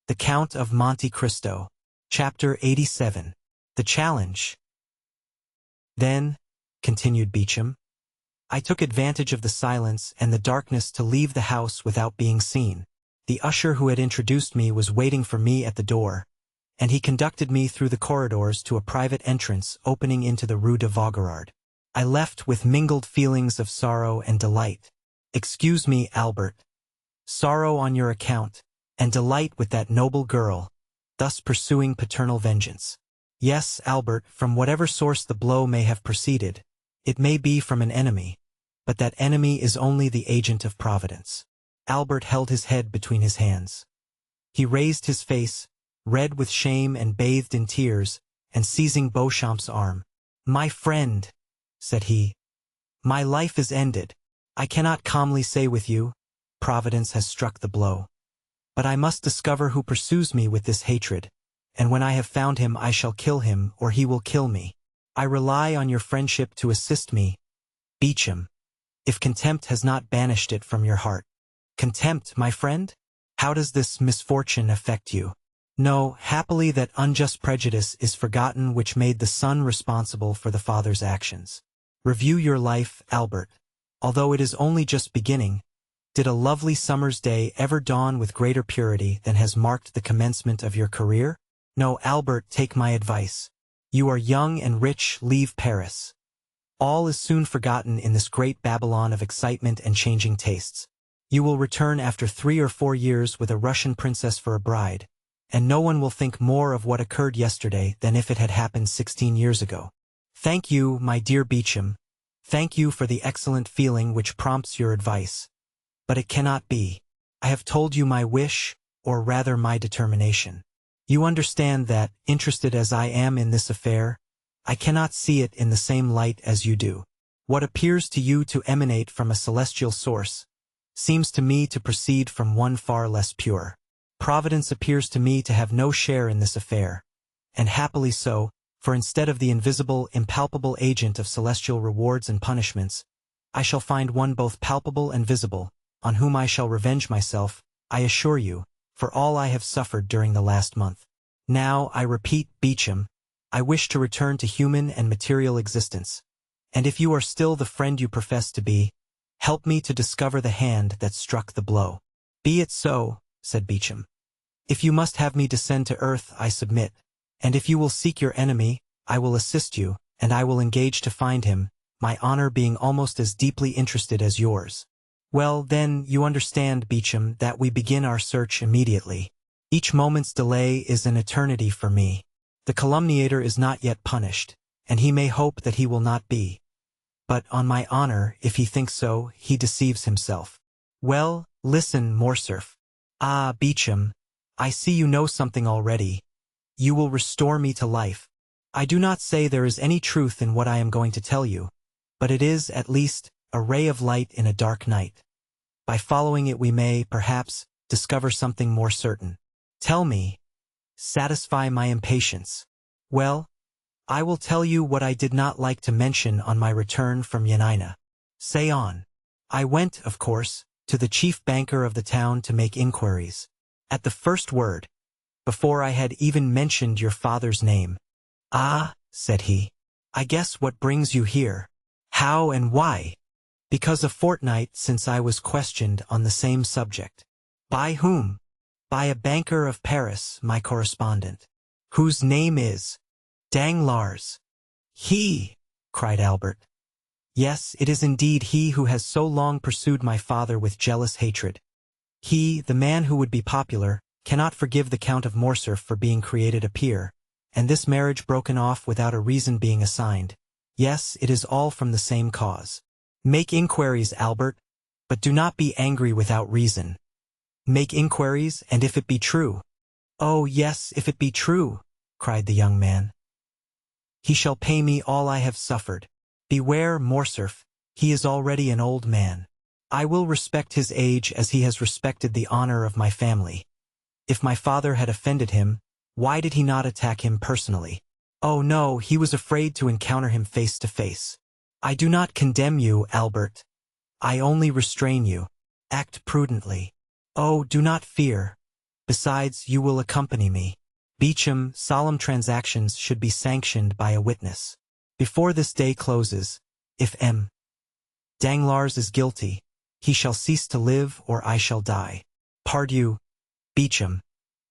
The Count of Monte Cristo. Chapter 87. The Challenge. Then, continued Beauchamp, I took advantage of the silence and the darkness to leave the house without being seen. The usher who had introduced me was waiting for me at the door, and he conducted me through the corridors to a private entrance opening into the Rue de Vaugirard. I left with mingled feelings of sorrow and delight. Excuse me, Albert. Sorrow on your account, and delight with that noble girl, thus pursuing paternal vengeance. Yes, Albert, from whatever source the blow may have proceeded, it may be from an enemy, but that enemy is only the agent of Providence. Albert held his head between his hands. He raised his face, red with shame and bathed in tears, and seizing Beauchamp's arm. "My friend," said he, "my life is ended. I cannot calmly say with you, Providence has struck the blow. But I must discover who pursues me with this hatred, and when I have found him I shall kill him or he will kill me. I rely on your friendship to assist me, Beauchamp, if contempt has not banished it from your heart." "Contempt, my friend? How does this misfortune affect you?" "No, happily that unjust prejudice is forgotten which made the son responsible for the father's actions. Review your life, Albert. Although it is only just beginning, did a lovely summer's day ever dawn with greater purity than has marked the commencement of your career? No, Albert, take my advice. You are young and rich, leave Paris. All is soon forgotten in this great Babylon of excitement and changing tastes. You will return after 3 or 4 years with a Russian princess for a bride, and no one will think more of what occurred yesterday than if it had happened 16 years ago. Thank you, my dear Beauchamp. Thank you for the excellent feeling which prompts your advice. But it cannot be. I have told you my wish, or rather my determination. You understand that, interested as I am in this affair, I cannot see it in the same light as you do. What appears to you to emanate from a celestial source seems to me to proceed from one far less pure. Providence appears to me to have no share in this affair, and happily so, for instead of the invisible, impalpable agent of celestial rewards and punishments, I shall find one both palpable and visible, on whom I shall revenge myself, I assure you, for all I have suffered during the last month. Now, I repeat, Beauchamp, I wish to return to human and material existence, and if you are still the friend you profess to be, help me to discover the hand that struck the blow." "Be it so," said Beauchamp. "If you must have me descend to earth, I submit, and if you will seek your enemy, I will assist you, and I will engage to find him, my honor being almost as deeply interested as yours." "Well, then, you understand, Beauchamp, that we begin our search immediately. Each moment's delay is an eternity for me. The calumniator is not yet punished, and he may hope that he will not be. But, on my honor, if he thinks so, he deceives himself. Well, listen, Morcerf. Ah, Beauchamp, I see you know something already. You will restore me to life. I do not say there is any truth in what I am going to tell you, but it is, at least, a ray of light in a dark night. By following it we may, perhaps, discover something more certain. Tell me. Satisfy my impatience. Well, I will tell you what I did not like to mention on my return from Yanina. Say on. I went, of course, to the chief banker of the town to make inquiries. At the first word, before I had even mentioned your father's name. "Ah," said he, "I guess what brings you here. How and why?" "Because a fortnight since I was questioned on the same subject." "By whom?" "By a banker of Paris, my correspondent." "Whose name is?" "Danglars." "He!" cried Albert. "Yes, it is indeed he who has so long pursued my father with jealous hatred. He, the man who would be popular, cannot forgive the Count of Morcerf for being created a peer, and this marriage broken off without a reason being assigned. Yes, it is all from the same cause. Make inquiries, Albert, but do not be angry without reason. Make inquiries, and if it be true—" "Oh, yes, if it be true," cried the young man. "He shall pay me all I have suffered. Beware, Morcerf, he is already an old man. I will respect his age as he has respected the honor of my family. If my father had offended him, why did he not attack him personally? Oh no, he was afraid to encounter him face to face. I do not condemn you, Albert. I only restrain you. Act prudently. Oh, do not fear. Besides, you will accompany me. Beauchamp, solemn transactions should be sanctioned by a witness. Before this day closes, if M. Danglars is guilty, he shall cease to live or I shall die. Pardieu, Beauchamp.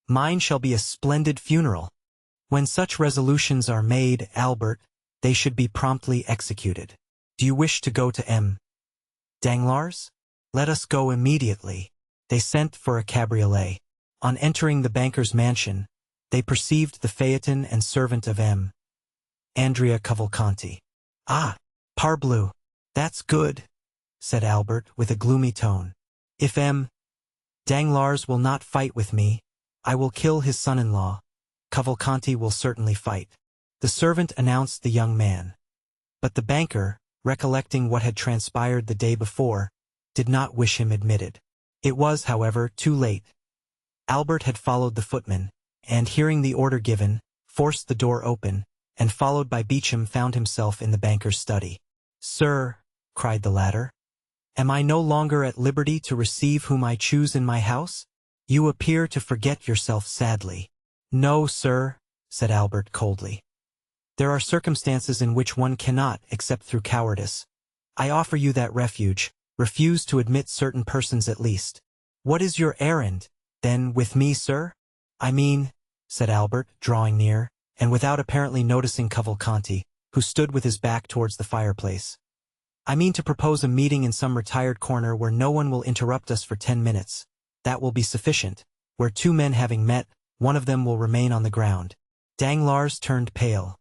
Mine shall be a splendid funeral. When such resolutions are made, Albert, they should be promptly executed. Do you wish to go to M. Danglars? Let us go immediately. They sent for a cabriolet. On entering the banker's mansion, they perceived the phaeton and servant of M. Andrea Cavalcanti. Ah, parbleu, that's good, said Albert with a gloomy tone. If M. Danglars will not fight with me, I will kill his son-in-law. Cavalcanti will certainly fight. The servant announced the young man. But the banker, recollecting what had transpired the day before, did not wish him admitted. It was, however, too late. Albert had followed the footman, and, hearing the order given, forced the door open, and followed by Beauchamp found himself in the banker's study. "Sir," cried the latter, "am I no longer at liberty to receive whom I choose in my house? You appear to forget yourself sadly." "No, sir," said Albert coldly. "There are circumstances in which one cannot, except through cowardice. I offer you that refuge. Refuse to admit certain persons at least. What is your errand, then, with me, sir?" "I mean," said Albert, drawing near, and without apparently noticing Cavalcanti, who stood with his back towards the fireplace, "I mean to propose a meeting in some retired corner where no one will interrupt us for 10 minutes. That will be sufficient, where two men having met, one of them will remain on the ground." Danglars turned pale.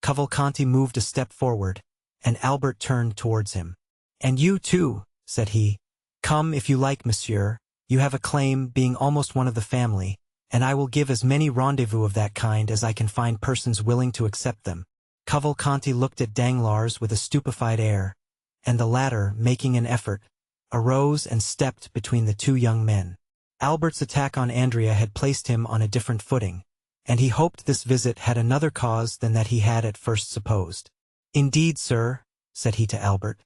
Cavalcanti moved a step forward, and Albert turned towards him. "And you too," said he. "Come if you like, monsieur. You have a claim, being almost one of the family, and I will give as many rendezvous of that kind as I can find persons willing to accept them." Cavalcanti looked at Danglars with a stupefied air, and the latter, making an effort, arose and stepped between the two young men. Albert's attack on Andrea had placed him on a different footing, and he hoped this visit had another cause than that he had at first supposed. "Indeed, sir," said he to Albert,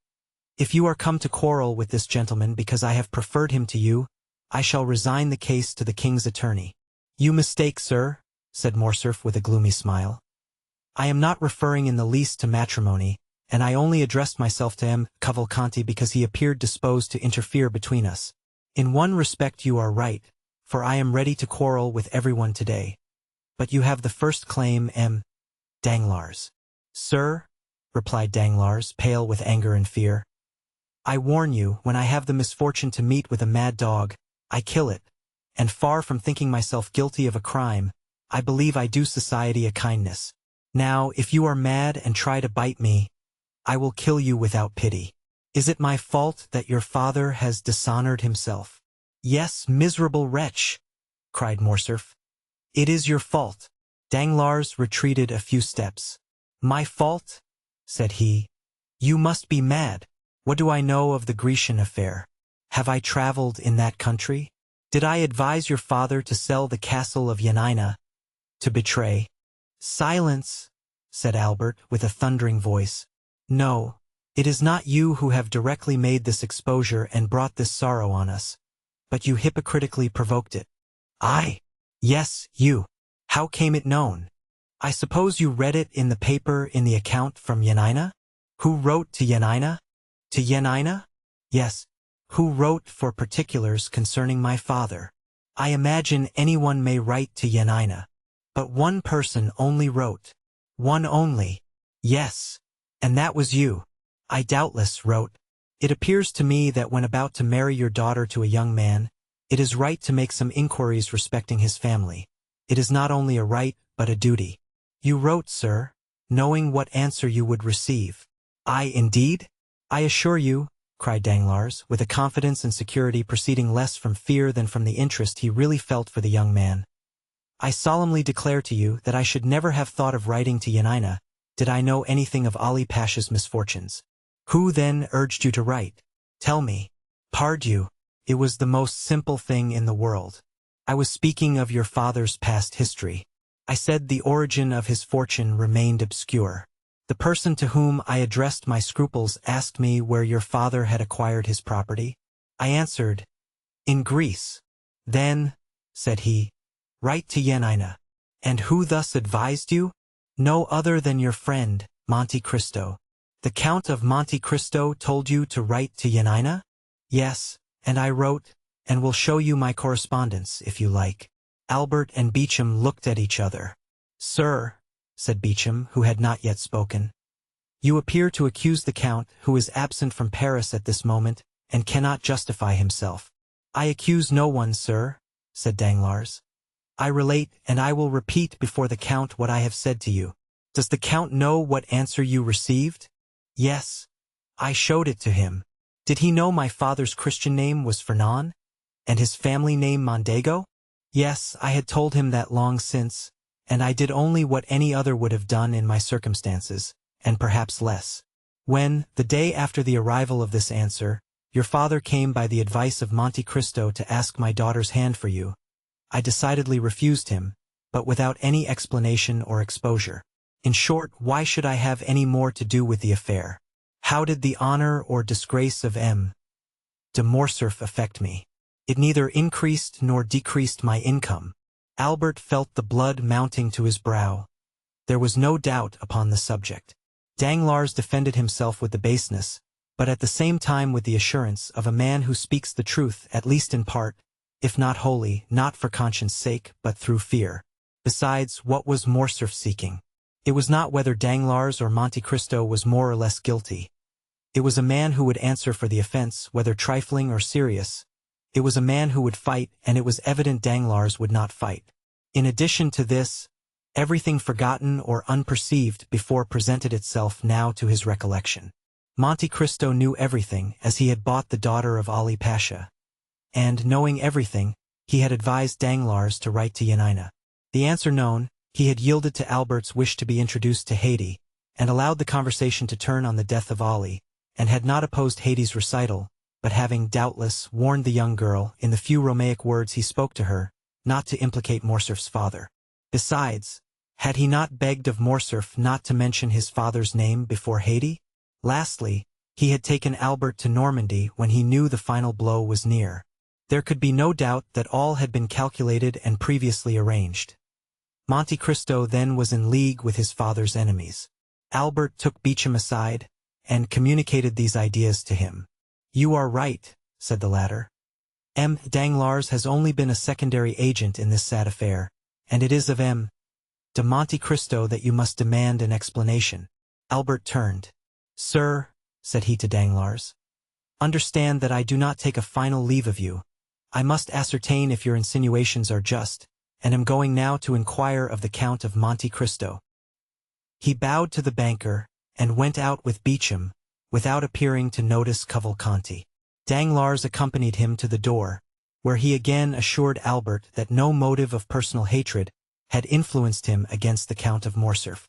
"if you are come to quarrel with this gentleman because I have preferred him to you, I shall resign the case to the king's attorney." "You mistake, sir," said Morcerf with a gloomy smile. "I am not referring in the least to matrimony, and I only addressed myself to M. Cavalcanti because he appeared disposed to interfere between us. In one respect you are right, for I am ready to quarrel with everyone today. But you have the first claim, M. Danglars." "Sir," replied Danglars, pale with anger and fear, "I warn you, when I have the misfortune to meet with a mad dog, I kill it, and far from thinking myself guilty of a crime, I believe I do society a kindness. Now, if you are mad and try to bite me, I will kill you without pity. Is it my fault that your father has dishonored himself?" "Yes, miserable wretch," cried Morcerf. "It is your fault." Danglars retreated a few steps. "My fault?" said he. "You must be mad. What do I know of the Grecian affair? Have I traveled in that country? Did I advise your father to sell the castle of Yanina? To betray—" "Silence," said Albert with a thundering voice. "No, it is not you who have directly made this exposure and brought this sorrow on us, but you hypocritically provoked it." "I?" "Yes, you. How came it known? I suppose you read it in the paper in the account from Yanina? Who wrote to Yanina?" "To Yanina?" "Yes. Who wrote for particulars concerning my father? I imagine anyone may write to Yanina. But one person only wrote. One only. Yes. And that was you. I doubtless wrote. It appears to me that when about to marry your daughter to a young man, it is right to make some inquiries respecting his family. It is not only a right, but a duty. You wrote, sir, knowing what answer you would receive." "I, indeed? I assure you," cried Danglars, with a confidence and security proceeding less from fear than from the interest he really felt for the young man, "I solemnly declare to you that I should never have thought of writing to Yanina, did I know anything of Ali Pasha's misfortunes." "Who, then, urged you to write? Tell me." "Pardieu, it was the most simple thing in the world. I was speaking of your father's past history. I said the origin of his fortune remained obscure. The person to whom I addressed my scruples asked me where your father had acquired his property. I answered, 'In Greece.' Then," said he. Write to Yanina. And who thus advised you? No other than your friend, Monte Cristo. The Count of Monte Cristo told you to write to Yanina? Yes, and I wrote, and will show you my correspondence, if you like. Albert and Beauchamp looked at each other. Sir, said Beauchamp, who had not yet spoken, you appear to accuse the Count, who is absent from Paris at this moment, and cannot justify himself. I accuse no one, sir, said Danglars. I relate, and I will repeat before the Count what I have said to you. Does the Count know what answer you received? Yes. I showed it to him. Did he know my father's Christian name was Fernand, and his family name Mondego? Yes, I had told him that long since, and I did only what any other would have done in my circumstances, and perhaps less. When, the day after the arrival of this answer, your father came by the advice of Monte Cristo to ask my daughter's hand for you, I decidedly refused him, but without any explanation or exposure. In short, why should I have any more to do with the affair? How did the honor or disgrace of M. de Morcerf affect me? It neither increased nor decreased my income. Albert felt the blood mounting to his brow. There was no doubt upon the subject. Danglars defended himself with the baseness, but at the same time with the assurance of a man who speaks the truth at least in part, if not wholly, not for conscience sake, but through fear. Besides, what was Morcerf seeking? It was not whether Danglars or Monte Cristo was more or less guilty. It was a man who would answer for the offense, whether trifling or serious. It was a man who would fight, and it was evident Danglars would not fight. In addition to this, everything forgotten or unperceived before presented itself now to his recollection. Monte Cristo knew everything, as he had bought the daughter of Ali Pasha. And, knowing everything, he had advised Danglars to write to Yanina. The answer known, he had yielded to Albert's wish to be introduced to Haydée, and allowed the conversation to turn on the death of Ali, and had not opposed Haydée's recital, but having, doubtless, warned the young girl, in the few Romaic words he spoke to her, not to implicate Morcerf's father. Besides, had he not begged of Morcerf not to mention his father's name before Haydée? Lastly, he had taken Albert to Normandy when he knew the final blow was near. There could be no doubt that all had been calculated and previously arranged. Monte Cristo then was in league with his father's enemies. Albert took Beauchamp aside, and communicated these ideas to him. You are right, said the latter. M. Danglars has only been a secondary agent in this sad affair, and it is of M. de Monte Cristo that you must demand an explanation. Albert turned. Sir, said he to Danglars, understand that I do not take a final leave of you. I must ascertain if your insinuations are just, and am going now to inquire of the Count of Monte Cristo. He bowed to the banker, and went out with Beauchamp, without appearing to notice Cavalcanti. Danglars accompanied him to the door, where he again assured Albert that no motive of personal hatred had influenced him against the Count of Morcerf.